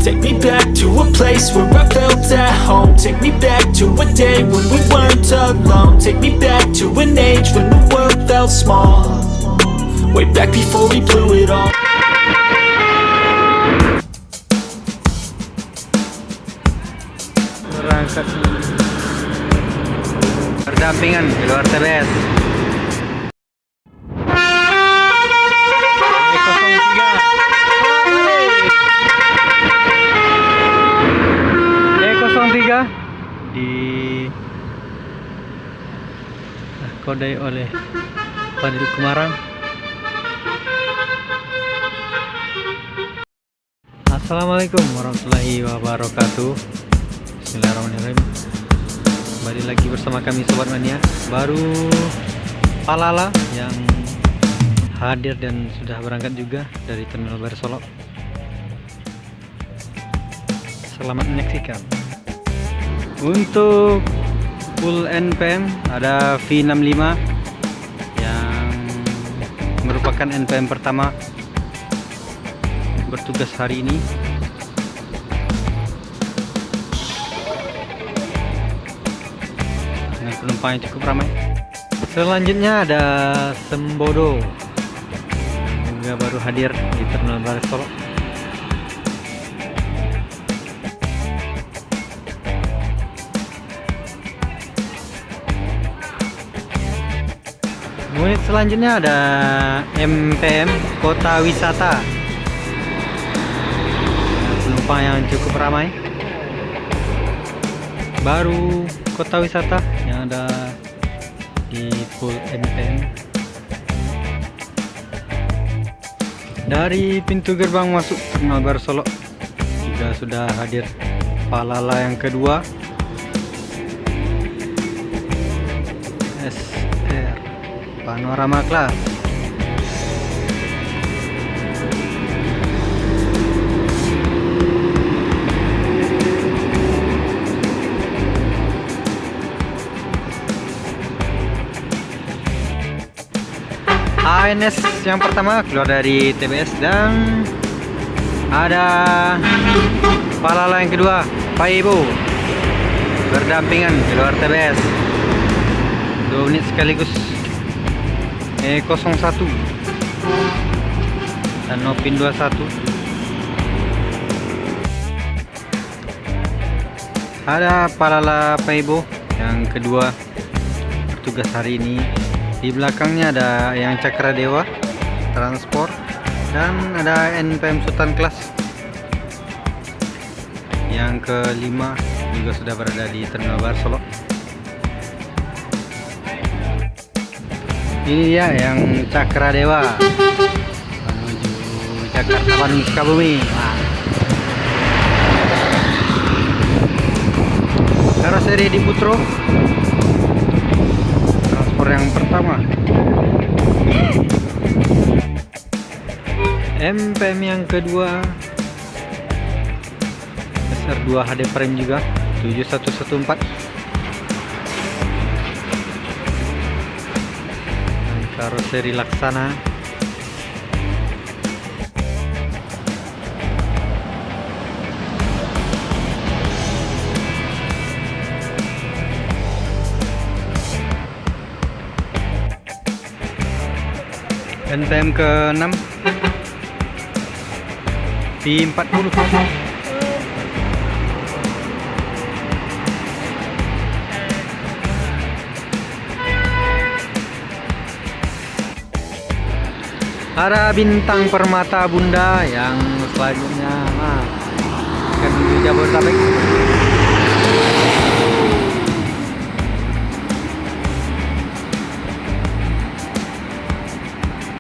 Take me back to a place where I felt at home. Take me back to a day when we weren't alone. Take me back to an age when the world felt small. Way back before we blew it all. Berangkat berdampingan di luar TBS. E03 dikodai oleh Fadil Kumarang. Assalamualaikum warahmatullahi wabarakatuh. Bismillahirrahmanirrahim. Kembali lagi bersama kami Sobat Mania. Baru Palala yang hadir dan sudah berangkat juga dari Terminal Baru Solo. Selamat menyaksikan. Untuk full NPM ada V65 yang merupakan NPM pertama bertugas hari ini. Dengan penumpang yang cukup ramai. Selanjutnya ada Sembodo juga baru hadir di Terminal Baru Solo. Unit selanjutnya ada MPM Kota Wisata. Penumpang yang cukup ramai. Baru Kota Wisata yang ada di full MPM. Dari pintu gerbang masuk Terminal Baru Solo juga sudah hadir Palala yang kedua. SR Panorama Class. ANS yang pertama keluar dari TBS dan ada Palala yang kedua, Paibo berdampingan di luar TBS. 2 unit sekaligus E01 dan Nopin 21. Ada Palala Paibo yang kedua bertugas hari ini. Di belakangnya ada yang Cakra Dewa Transport dan ada NPM Sultan Class. Yang kelima juga sudah berada di Terminal Baru Solo. Ini dia yang Cakra Dewa menuju Jakarta Bandung Sukabumi. Karoseri di Putro transport yang pertama. MPM yang kedua SR2 HD Frame juga 7114. Karoseri Laksana. NPM ke-6 V40. Ada Bintang Permata Bunda yang selanjutnya akan menuju Jabodetabek.